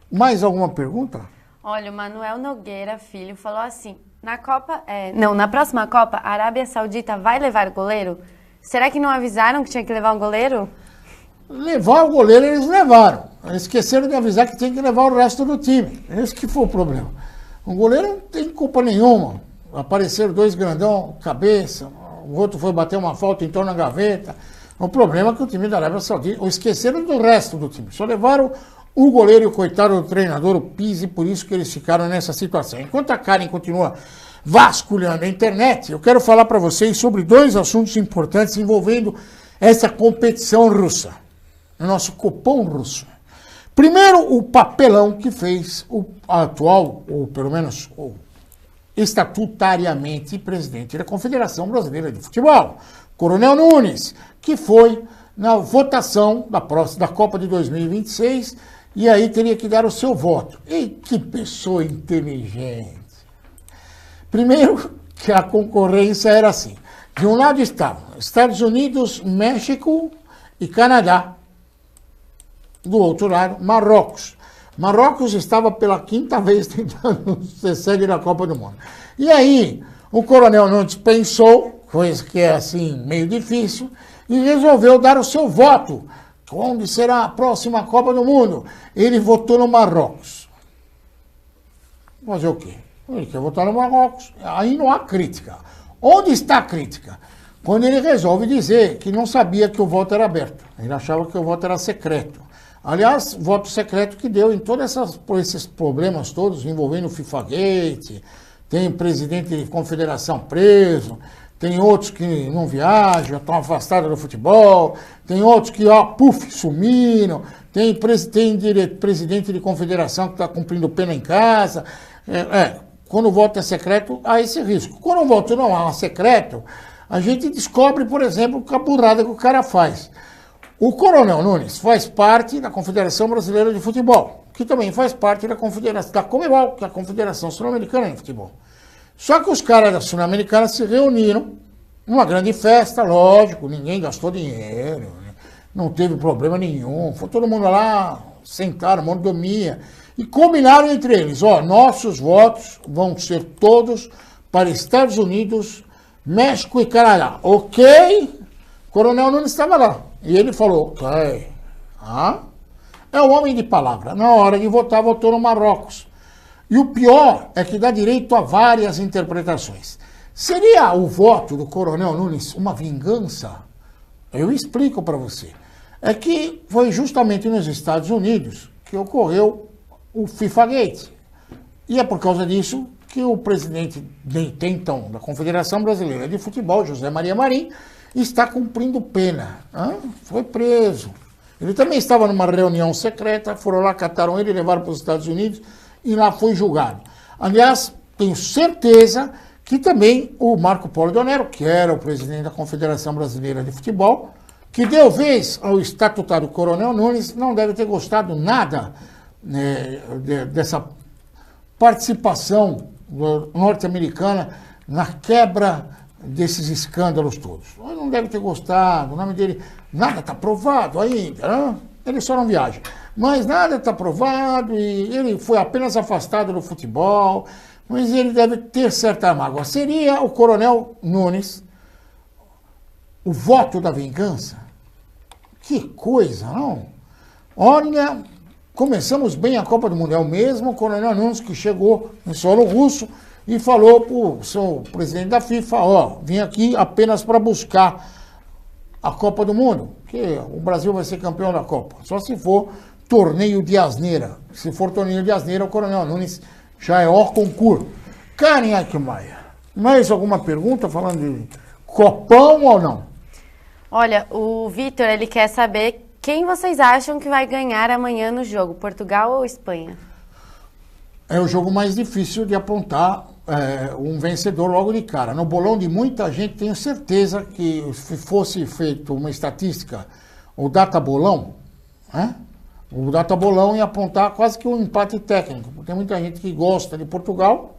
[SPEAKER 2] Mais alguma pergunta?
[SPEAKER 3] Olha, o Manuel Nogueira Filho falou assim, na próxima Copa, a Arábia Saudita vai levar goleiro? Será que não avisaram que tinha que levar um goleiro?
[SPEAKER 2] Levar o goleiro eles levaram. Eles esqueceram de avisar que tem que levar o resto do time. Esse que foi o problema. O goleiro não tem culpa nenhuma. Apareceram 2 grandão, cabeça, o outro foi bater uma falta, entrou na gaveta. O problema é que o time da Arábia Saudita, esqueceram do resto do time. Só levaram o goleiro e o coitado do treinador, o Pizzi, por isso que eles ficaram nessa situação. Enquanto a Karen continua vasculhando a internet, eu quero falar para vocês sobre 2 assuntos importantes envolvendo essa competição russa, o nosso copão russo. Primeiro, o papelão que fez o atual, ou pelo menos o estatutariamente presidente da Confederação Brasileira de Futebol, Coronel Nunes, que foi na votação da Copa de 2026 e aí teria que dar o seu voto. E que pessoa inteligente. Primeiro, que a concorrência era assim. De um lado estavam Estados Unidos, México e Canadá. Do outro lado, Marrocos. Marrocos estava pela 5ª vez tentando ser sede da Copa do Mundo. E aí, o Coronel Nunes pensou, coisa que é assim meio difícil, e resolveu dar o seu voto. Onde será a próxima Copa do Mundo? Ele votou no Marrocos. Fazer o quê? Ele quer votar no Marrocos. Aí não há crítica. Onde está a crítica? Quando ele resolve dizer que não sabia que o voto era aberto. Ele achava que o voto era secreto. Aliás, voto secreto que deu em por esses problemas todos envolvendo o FIFA-Gate, tem presidente de confederação preso, tem outros que não viajam, estão afastados do futebol, tem outros que, sumiram, tem presidente de confederação que está cumprindo pena em casa. Quando o voto é secreto, há esse risco. Quando o voto não é secreto, a gente descobre, por exemplo, a burrada que o cara faz. O Coronel Nunes faz parte da Confederação Brasileira de Futebol, que também faz parte da Conmebol, que é a Confederação Sul-Americana de Futebol. Só que os caras da Sul-Americana se reuniram numa grande festa, lógico, ninguém gastou dinheiro, não teve problema nenhum, foi todo mundo lá, sentaram, mordomia, e combinaram entre eles, nossos votos vão ser todos para Estados Unidos, México e Canadá. Ok? Coronel Nunes estava lá. E ele falou, é um homem de palavra. Na hora de votar, votou no Marrocos. E o pior é que dá direito a várias interpretações. Seria o voto do Coronel Nunes uma vingança? Eu explico para você. É que foi justamente nos Estados Unidos que ocorreu o FIFA-Gate. E é por causa disso que o presidente então da Confederação Brasileira de Futebol, José Maria Marim, está cumprindo pena. Foi preso. Ele também estava numa reunião secreta, foram lá, cataram ele, levaram para os Estados Unidos e lá foi julgado. Aliás, tenho certeza que também o Marco Polo Donero, que era o presidente da Confederação Brasileira de Futebol, que deu vez ao estatutário Coronel Nunes, não deve ter gostado nada dessa participação norte-americana na quebra desses escândalos todos. Ele não deve ter gostado, o nome dele, nada está provado ainda, ele só não viaja. Mas nada está provado e ele foi apenas afastado do futebol, mas ele deve ter certa mágoa. Seria o Coronel Nunes o voto da vingança? Que coisa, não? Olha, começamos bem a Copa do Mundo. É o mesmo Coronel Nunes que chegou em solo russo e falou para o seu presidente da FIFA, vim aqui apenas para buscar a Copa do Mundo, que o Brasil vai ser campeão da Copa. Só se for torneio de asneira. Se for torneio de asneira, o Coronel Nunes já é hors concurso. Karen Eichmeier, mais alguma pergunta falando de Copão ou não?
[SPEAKER 3] Olha, o Vitor, ele quer saber quem vocês acham que vai ganhar amanhã no jogo, Portugal ou Espanha?
[SPEAKER 2] É o jogo mais difícil de apontar um vencedor logo de cara. No bolão de muita gente, tenho certeza que se fosse feito uma estatística, o data-bolão, o data-bolão ia apontar quase que um empate técnico, porque tem muita gente que gosta de Portugal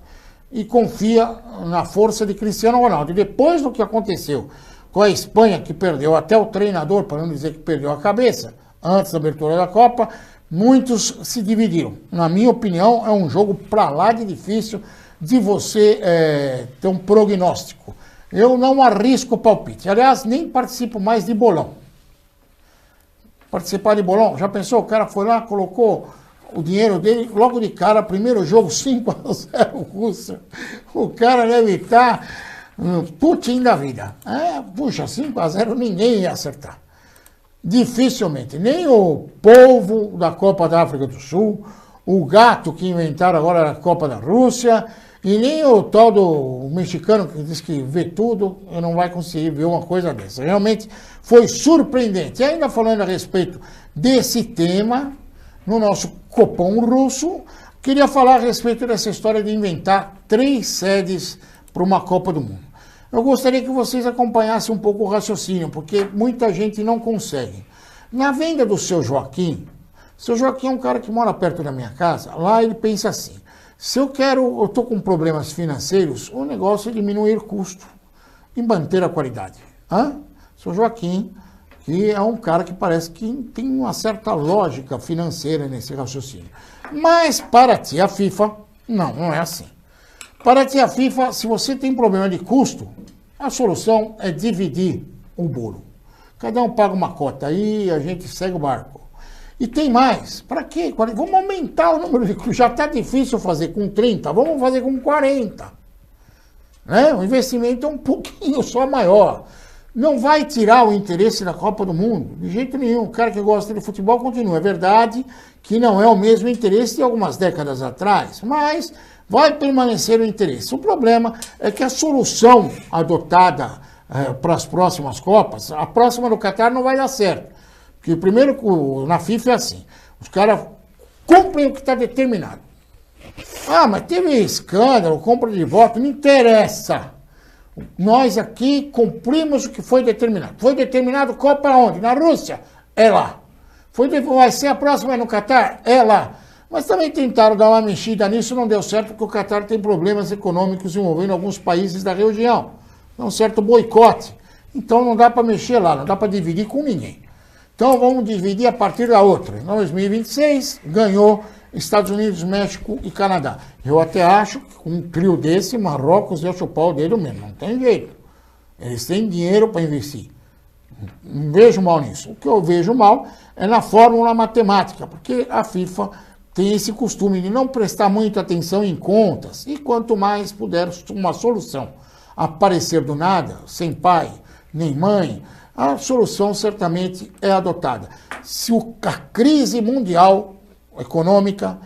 [SPEAKER 2] e confia na força de Cristiano Ronaldo. E depois do que aconteceu com a Espanha, que perdeu até o treinador, para não dizer que perdeu a cabeça, antes da abertura da Copa, muitos se dividiram. Na minha opinião, é um jogo para lá de difícil de você ter um prognóstico. Eu não arrisco palpite. Aliás, nem participo mais de bolão. Participar de bolão, já pensou? O cara foi lá, colocou o dinheiro dele, logo de cara, primeiro jogo, 5-0 Rússia. O cara deve estar Putin da vida. Puxa, 5-0 ninguém ia acertar. Dificilmente. Nem o polvo da Copa da África do Sul, o gato que inventaram agora na Copa da Rússia, e nem o tal do mexicano que diz que vê tudo, não vai conseguir ver uma coisa dessa. Realmente foi surpreendente. E ainda falando a respeito desse tema, no nosso Copom russo, queria falar a respeito dessa história de inventar 3 sedes para uma Copa do Mundo. Eu gostaria que vocês acompanhassem um pouco o raciocínio, porque muita gente não consegue. Na venda do seu Joaquim é um cara que mora perto da minha casa, lá ele pensa assim, se eu estou com problemas financeiros, o negócio é diminuir custo e manter a qualidade. Seu Joaquim, que é um cara que parece que tem uma certa lógica financeira nesse raciocínio. Mas para a tia FIFA, não é assim. Para a tia FIFA, se você tem problema de custo, a solução é dividir o bolo. Cada um paga uma cota aí, a gente segue o barco. E tem mais. Para quê? Vamos aumentar o número de custos. Já está difícil fazer com 30, vamos fazer com 40. O investimento é um pouquinho só maior. não vai tirar o interesse da Copa do Mundo, de jeito nenhum. O cara que gosta de futebol continua. É verdade que não é o mesmo interesse de algumas décadas atrás, mas vai permanecer o interesse. O problema é que a solução adotada para as próximas Copas, a próxima do Catar não vai dar certo. Porque primeiro na FIFA é assim, os caras cumprem o que está determinado. Ah, mas teve escândalo, compra de voto, não interessa. Nós aqui cumprimos o que foi determinado. Foi determinado Copa onde? Na Rússia? É lá. Vai ser a próxima no Catar? É lá. Mas também tentaram dar uma mexida nisso, não deu certo, porque o Catar tem problemas econômicos envolvendo alguns países da região. É um certo boicote. Então não dá para mexer lá, não dá para dividir com ninguém. Então vamos dividir a partir da outra. Em 2026, ganhou Estados Unidos, México e Canadá. Eu até acho que com um trio desse, Marrocos ia chupar o dedo mesmo. Não tem jeito. Eles têm dinheiro para investir. Não vejo mal nisso. O que eu vejo mal é na fórmula matemática, porque a FIFA tem esse costume de não prestar muita atenção em contas. E quanto mais puder uma solução aparecer do nada, sem pai nem mãe, a solução certamente é adotada. Se a crise mundial econômica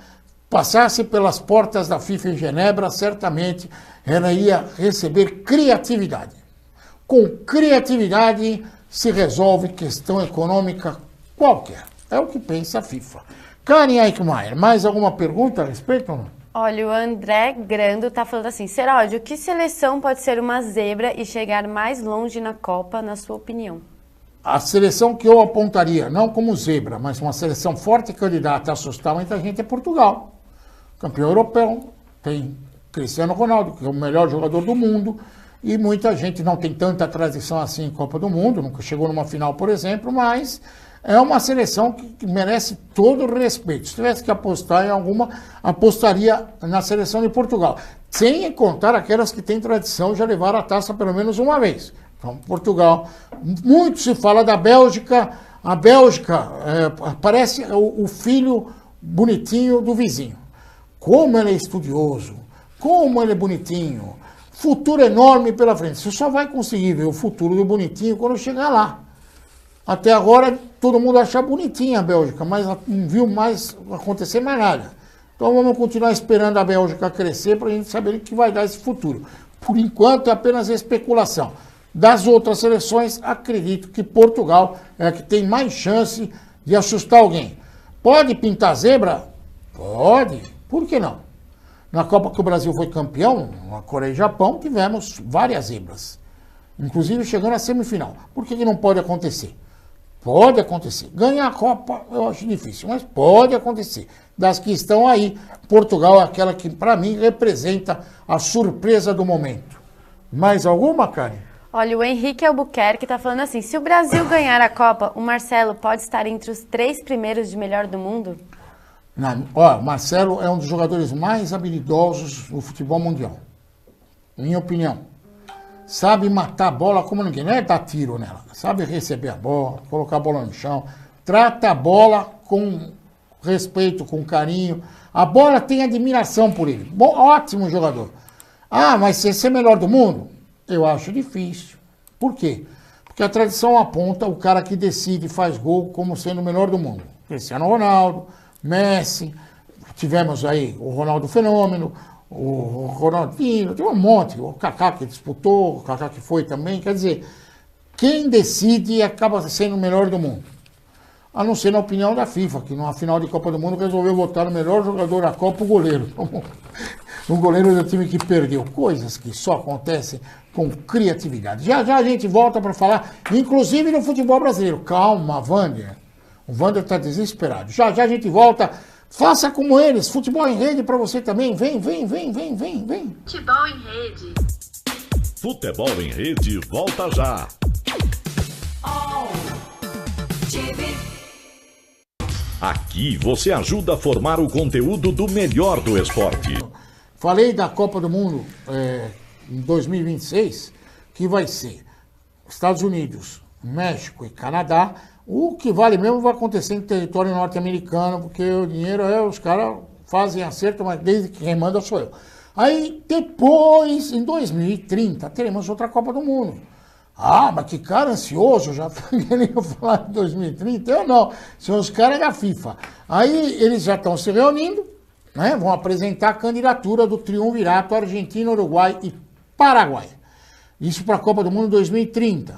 [SPEAKER 2] passasse pelas portas da FIFA em Genebra, certamente ela ia receber criatividade. Com criatividade se resolve questão econômica qualquer. É o que pensa a FIFA. Karen Eichmeier, mais alguma pergunta a respeito ou não?
[SPEAKER 3] Olha, o André Grando tá falando assim, Seródio, que seleção pode ser uma zebra e chegar mais longe na Copa, na sua opinião?
[SPEAKER 2] A seleção que eu apontaria, não como zebra, mas uma seleção forte e candidata a assustar muita gente é Portugal. Campeão europeu, tem Cristiano Ronaldo, que é o melhor jogador do mundo, e muita gente não tem tanta tradição assim em Copa do Mundo, nunca chegou numa final, por exemplo, mas é uma seleção que merece todo o respeito. Se tivesse que apostar em alguma, apostaria na seleção de Portugal. Sem contar aquelas que têm tradição, já levaram a taça pelo menos uma vez. Então, Portugal. Muito se fala da Bélgica. A Bélgica parece o filho bonitinho do vizinho. Como ele é estudioso, como ele é bonitinho. Futuro enorme pela frente. Você só vai conseguir ver o futuro do bonitinho quando chegar lá. Até agora, todo mundo acha bonitinha a Bélgica, mas não viu mais acontecer mais nada. Então vamos continuar esperando a Bélgica crescer para a gente saber o que vai dar esse futuro. Por enquanto é apenas especulação. Das outras seleções, acredito que Portugal é a que tem mais chance de assustar alguém. Pode pintar zebra? Pode. Por que não? Na Copa que o Brasil foi campeão, na Coreia e Japão, tivemos várias zebras. Inclusive chegando à semifinal. Por que não pode acontecer? Pode acontecer. Ganhar a Copa eu acho difícil, mas pode acontecer. Das que estão aí, Portugal é aquela que, para mim, representa a surpresa do momento. Mais alguma, Karen?
[SPEAKER 3] Olha, o Henrique Albuquerque está falando assim, se o Brasil ganhar a Copa, o Marcelo pode estar entre os 3 primeiros de melhor do mundo?
[SPEAKER 2] Marcelo é um dos jogadores mais habilidosos do futebol mundial. Minha opinião. Sabe matar a bola como ninguém. Não é dar tiro nela. Sabe receber a bola, colocar a bola no chão. Trata a bola com respeito, com carinho. A bola tem admiração por ele. Bom, ótimo jogador. Ah, mas ser melhor do mundo? Eu acho difícil. Por quê? Porque a tradição aponta o cara que decide e faz gol como sendo o melhor do mundo. Cristiano Ronaldo, Messi, tivemos aí o Ronaldo Fenômeno, o Ronaldinho, tem um monte, o Kaká que disputou, o Kaká que foi também, quer dizer, quem decide acaba sendo o melhor do mundo. A não ser na opinião da FIFA, que numa final de Copa do Mundo resolveu votar o melhor jogador da Copa, o goleiro. Um goleiro do time que perdeu. Coisas que só acontecem com criatividade. Já já a gente volta para falar, inclusive no futebol brasileiro. Calma, Wander. O Wander está desesperado. Já já a gente volta. Faça como eles. Futebol em rede para você também. Vem.
[SPEAKER 6] Futebol em rede.
[SPEAKER 1] Futebol em rede volta já. Aqui você ajuda a formar o conteúdo do melhor do esporte.
[SPEAKER 2] Falei da Copa do Mundo em 2026, que vai ser Estados Unidos, México e Canadá. O que vale mesmo vai acontecer em território norte-americano, porque o dinheiro os caras fazem acerto, mas desde que quem manda sou eu. Aí depois, em 2030, teremos outra Copa do Mundo. Ah, mas que cara ansioso, já tá querendo falar de 2030. Eu não, são os caras da FIFA. Aí eles já estão se reunindo, né? Vão apresentar a candidatura do triunvirato Argentina, Uruguai e Paraguai. Isso para a Copa do Mundo 2030.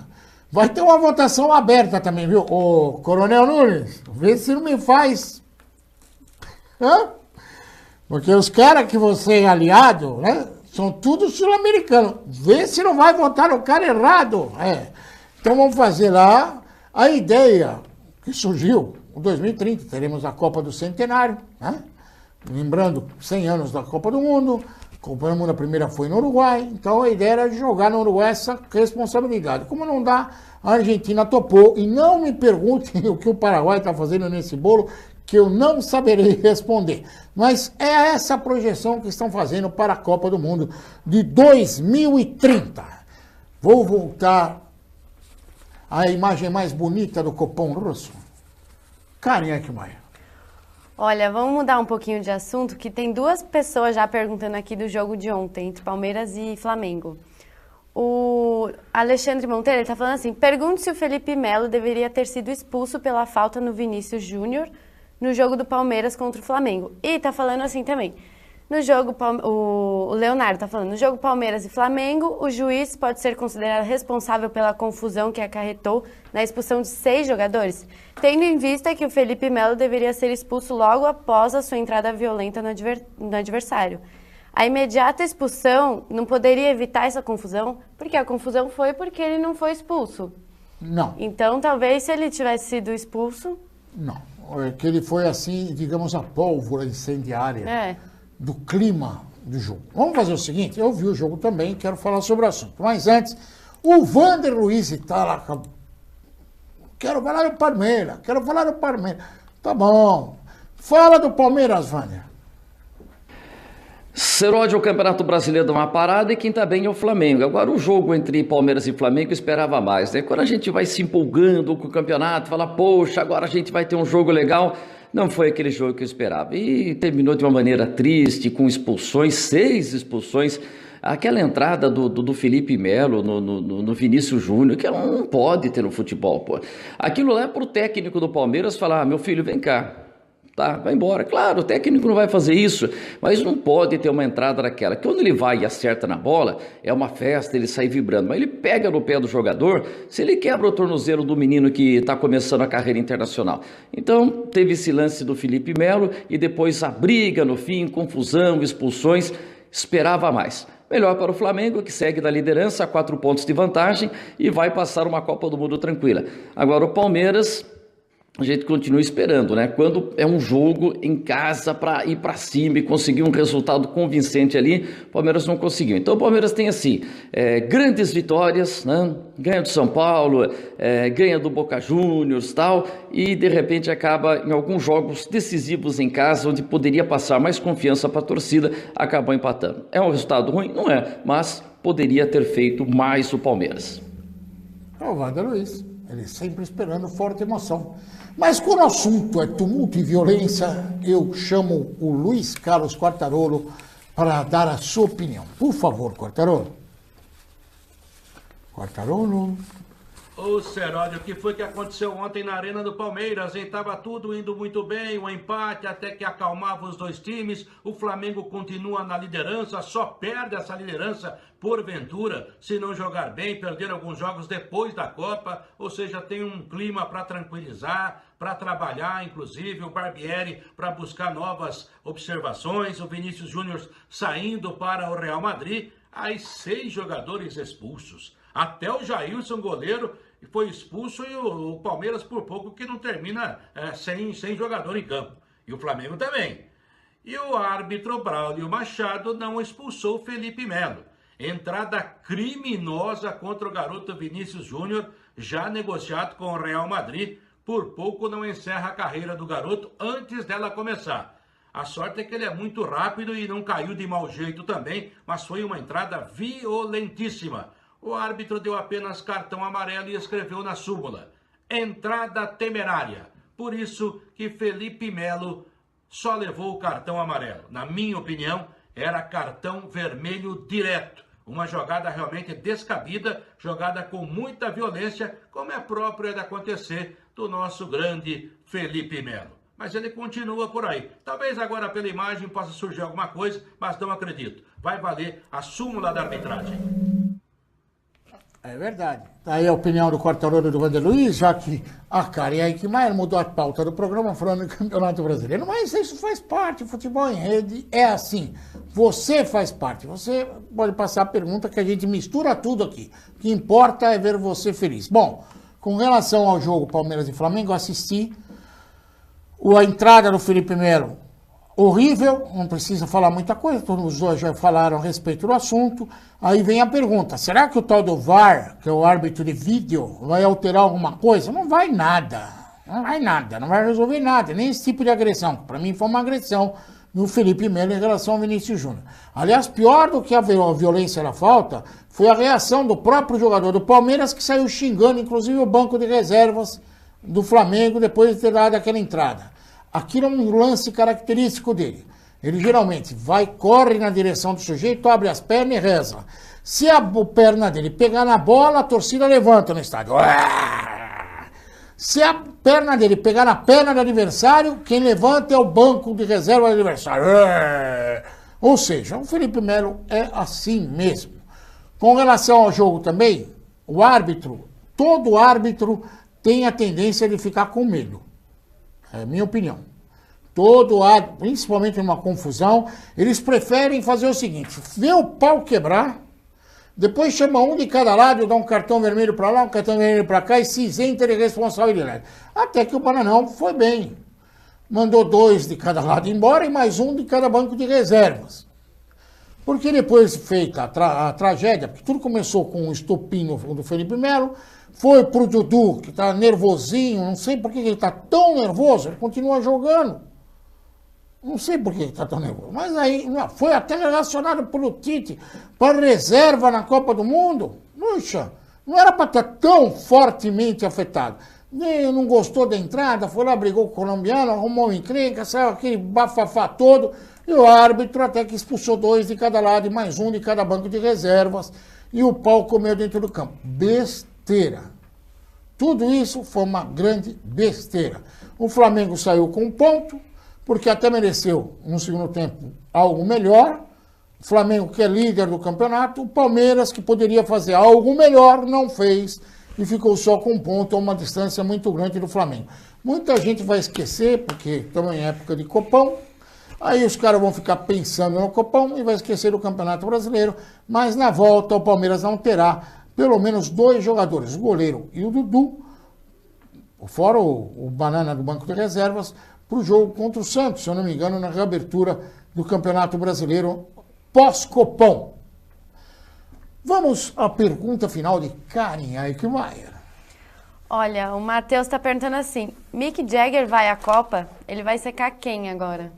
[SPEAKER 2] Vai ter uma votação aberta também, viu? Ô, Coronel Nunes, vê se não me faz... Hã? Porque os caras que você é aliado, né? São todos sul-americanos. Vê se não vai votar no cara errado. É. Então vamos fazer lá a ideia que surgiu em 2030. Teremos a Copa do Centenário, né? Lembrando, 100 anos da Copa do Mundo. A Copa do Mundo a primeira foi no Uruguai. Então a ideia era de jogar no Uruguai essa responsabilidade. Como não dá, a Argentina topou. E não me perguntem o que o Paraguai está fazendo nesse bolo, que eu não saberei responder. Mas é essa projeção que estão fazendo para a Copa do Mundo de 2030. Vou voltar à imagem mais bonita do copão russo. Karen Eckmeier.
[SPEAKER 3] Olha, vamos mudar um pouquinho de assunto, que tem duas pessoas já perguntando aqui do jogo de ontem, entre Palmeiras e Flamengo. O Alexandre Monteiro está falando assim, pergunte se o Felipe Melo deveria ter sido expulso pela falta no Vinícius Júnior no jogo do Palmeiras contra o Flamengo. E tá falando assim também, no jogo, o Leonardo tá falando, no jogo Palmeiras e Flamengo, o juiz pode ser considerado responsável pela confusão que acarretou na expulsão de 6 jogadores, tendo em vista que o Felipe Melo deveria ser expulso logo após a sua entrada violenta no adversário. A imediata expulsão não poderia evitar essa confusão, porque a confusão foi porque ele não foi expulso.
[SPEAKER 2] Não.
[SPEAKER 3] Então, talvez, se ele tivesse sido expulso...
[SPEAKER 2] Não. É que ele foi assim, digamos, a pólvora incendiária do clima do jogo. Vamos fazer o seguinte, eu vi o jogo também, quero falar sobre o assunto. Mas antes, o Vander Ruiz está lá. Quero falar do Palmeiras, Tá bom. Fala do Palmeiras, Vander.
[SPEAKER 5] Seródio, o Campeonato Brasileiro dá uma parada e quem tá bem é o Flamengo. Agora o jogo entre Palmeiras e Flamengo esperava mais, né? Quando a gente vai se empolgando com o campeonato, fala, poxa, agora a gente vai ter um jogo legal, não foi aquele jogo que eu esperava. E terminou de uma maneira triste, com expulsões, 6 expulsões. Aquela entrada do Felipe Melo no Vinícius Júnior, que ela não pode ter no futebol, pô. Aquilo lá é pro técnico do Palmeiras falar, meu filho, vem cá. Tá, vai embora. Claro, o técnico não vai fazer isso, mas não pode ter uma entrada daquela. Quando ele vai e acerta na bola, é uma festa, ele sai vibrando. Mas ele pega no pé do jogador, se ele quebra o tornozelo do menino que está começando a carreira internacional. Então, teve esse lance do Felipe Melo e depois a briga no fim, confusão, expulsões. Esperava mais. Melhor para o Flamengo, que segue na liderança, 4 pontos de vantagem e vai passar uma Copa do Mundo tranquila. Agora o Palmeiras... A gente continua esperando, né? Quando é um jogo em casa para ir para cima e conseguir um resultado convincente ali, o Palmeiras não conseguiu. Então o Palmeiras tem assim, grandes vitórias, né? Ganha do São Paulo, ganha do Boca Juniors e tal, e de repente acaba em alguns jogos decisivos em casa, onde poderia passar mais confiança para a torcida, acabou empatando. É um resultado ruim? Não é, mas poderia ter feito mais o Palmeiras.
[SPEAKER 2] É o Vander Luiz, ele sempre esperando forte emoção. Mas quando o assunto é tumulto e violência, eu chamo o Luiz Carlos Quartarolo para dar a sua opinião. Por favor, Quartarolo. Quartarolo.
[SPEAKER 4] Ô, Seródio, o que foi que aconteceu ontem na Arena do Palmeiras, hein? Tava tudo indo muito bem, um empate até que acalmava os dois times. O Flamengo continua na liderança, só perde essa liderança porventura, se não jogar bem, perder alguns jogos depois da Copa. Ou seja, tem um clima para tranquilizar, para trabalhar, inclusive o Barbieri para buscar novas observações. O Vinícius Júnior saindo para o Real Madrid. Aí 6 jogadores expulsos. Até o Jailson, goleiro, foi expulso e o Palmeiras por pouco que não termina sem jogador em campo. E o Flamengo também. E o árbitro Braulio Machado não expulsou o Felipe Melo. Entrada criminosa contra o garoto Vinícius Júnior, já negociado com o Real Madrid. Por pouco não encerra a carreira do garoto antes dela começar. A sorte é que ele é muito rápido e não caiu de mau jeito também, mas foi uma entrada violentíssima. O árbitro deu apenas cartão amarelo e escreveu na súmula: entrada temerária. Por isso que Felipe Melo só levou o cartão amarelo. Na minha opinião, era cartão vermelho direto. Uma jogada realmente descabida, jogada com muita violência, como é próprio de acontecer do nosso grande Felipe Melo. Mas ele continua por aí. Talvez agora pela imagem possa surgir alguma coisa, mas não acredito. Vai valer a súmula da arbitragem.
[SPEAKER 2] É verdade. Tá aí a opinião do quarta-hora do Vander Luiz, já que a Karen Eichmeier mudou a pauta do programa falando do Campeonato Brasileiro. Mas isso faz parte, o futebol em rede é assim. Você faz parte. Você pode passar a pergunta que a gente mistura tudo aqui. O que importa é ver você feliz. Bom, com relação ao jogo Palmeiras e Flamengo, eu assisti a entrada do Felipe Melo. Horrível, não precisa falar muita coisa, todos os dois já falaram a respeito do assunto. Aí vem a pergunta, será que o tal do VAR, que é o árbitro de vídeo, vai alterar alguma coisa? Não vai nada, não vai resolver nada, nem esse tipo de agressão. Para mim foi uma agressão no Felipe Melo em relação ao Vinícius Júnior. Aliás, pior do que a violência da falta, foi a reação do próprio jogador do Palmeiras, que saiu xingando, inclusive o banco de reservas do Flamengo, depois de ter dado aquela entrada. Aquilo é um lance característico dele. Ele geralmente corre na direção do sujeito, abre as pernas e reza. Se a perna dele pegar na bola, a torcida levanta no estádio. Se a perna dele pegar na perna do adversário, quem levanta é o banco de reserva do adversário. Ou seja, o Felipe Melo é assim mesmo. Com relação ao jogo também, todo árbitro tem a tendência de ficar com medo. É a minha opinião. Principalmente numa confusão, eles preferem fazer o seguinte, ver o pau quebrar, depois chama um de cada lado, dá um cartão vermelho para lá, um cartão vermelho para cá e se isenta de responsabilidade. Até que o Bananão foi bem. Mandou 2 de cada lado embora e mais 1 de cada banco de reservas. Porque depois feita a tragédia, porque tudo começou com um estopim do Felipe Melo, foi pro Dudu, que tá nervosinho, não sei por que ele tá tão nervoso, ele continua jogando. Não sei por que ele tá tão nervoso. Mas aí, foi até relacionado pelo Tite para reserva na Copa do Mundo. Puxa, não era para estar tão fortemente afetado. Nem não gostou da entrada, foi lá, brigou com o colombiano, arrumou uma encrenca, saiu aquele bafafá todo, e o árbitro até que expulsou 2 de cada lado e mais 1 de cada banco de reservas, e o pau comeu dentro do campo. Besteira. Tudo isso foi uma grande besteira. O Flamengo saiu com 1 ponto, porque até mereceu, no segundo tempo, algo melhor. O Flamengo, que é líder do campeonato, o Palmeiras, que poderia fazer algo melhor, não fez e ficou só com 1 ponto a uma distância muito grande do Flamengo. Muita gente vai esquecer, porque estamos em época de Copão, aí os caras vão ficar pensando no Copão e vai esquecer do Campeonato Brasileiro, mas na volta o Palmeiras não terá pelo menos 2 jogadores, o goleiro e o Dudu, fora o Banana do banco de reservas, para o jogo contra o Santos, se eu não me engano, na reabertura do Campeonato Brasileiro pós-Copão. Vamos à pergunta final de Karen Eichmeier.
[SPEAKER 3] Olha, o Matheus está perguntando assim, Mick Jagger vai à Copa? Ele vai secar quem agora?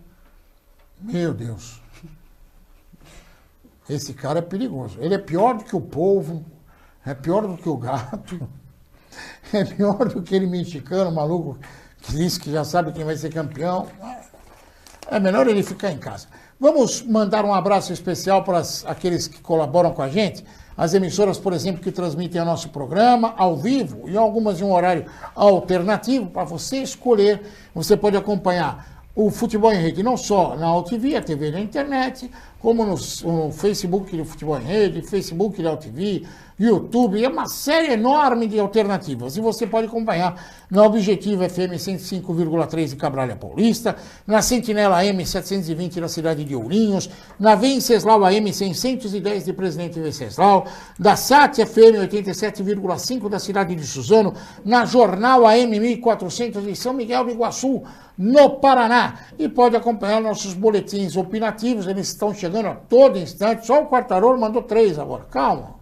[SPEAKER 2] Meu Deus. Esse cara é perigoso. Ele é pior do que o povo, é pior do que o gato, é pior do que aquele mexicano maluco que disse que já sabe quem vai ser campeão. É melhor ele ficar em casa. Vamos mandar um abraço especial para aqueles que colaboram com a gente. As emissoras, por exemplo, que transmitem o nosso programa ao vivo e algumas em um horário alternativo para você escolher. Você pode acompanhar o Futebol em Rede não só na AltV, a TV da internet, como no Facebook do Futebol em Rede, Facebook da AltV, YouTube, é uma série enorme de alternativas. E você pode acompanhar na Objetivo FM 105,3 de Cabralha Paulista, na Sentinela AM 720 da cidade de Ourinhos, na Venceslau AM 610 de Presidente Venceslau, da SAT FM 87,5 da cidade de Suzano, na Jornal AM 1400 de São Miguel do Iguaçu, no Paraná. E pode acompanhar nossos boletins opinativos, eles estão chegando a todo instante. Só o Quartarolo mandou 3 agora. Calma.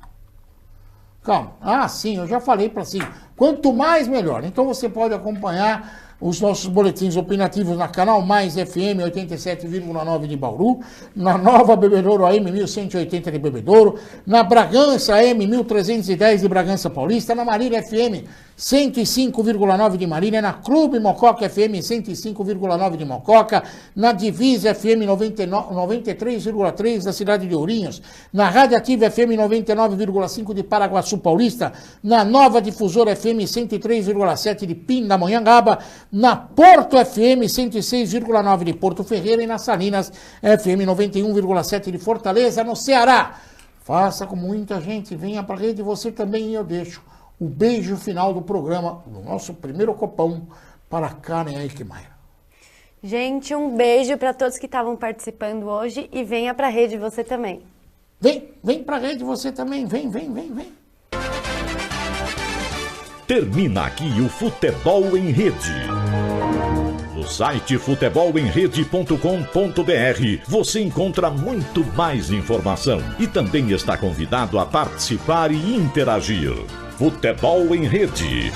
[SPEAKER 2] Ah, sim, eu já falei para si. Quanto mais, melhor. Então você pode acompanhar os nossos boletins opinativos na Canal Mais FM 87,9 de Bauru, na Nova Bebedouro AM 1180 de Bebedouro, na Bragança AM 1310 de Bragança Paulista, na Marília FM 105,9 de Marília, na Clube Mococa FM 105,9 de Mococa, na Divisa FM 93,3 da cidade de Ourinhos, na Rádio Ativa FM 99,5 de Paraguaçu Paulista, na Nova Difusora FM 103,7 de Pindamonhangaba, na Porto FM 106,9 de Porto Ferreira e na Salinas FM 91,7 de Fortaleza, no Ceará. Faça como muita gente, venha para a rede, você também, e eu deixo o beijo final do programa, do nosso primeiro copão, para Karen Eichmeier.
[SPEAKER 3] Gente, um beijo para todos que estavam participando hoje e venha para a rede você também.
[SPEAKER 2] Vem para a rede você também, vem.
[SPEAKER 1] Termina aqui o Futebol em Rede. No site futebolemrede.com.br você encontra muito mais informação e também está convidado a participar e interagir. Futebol em Rede.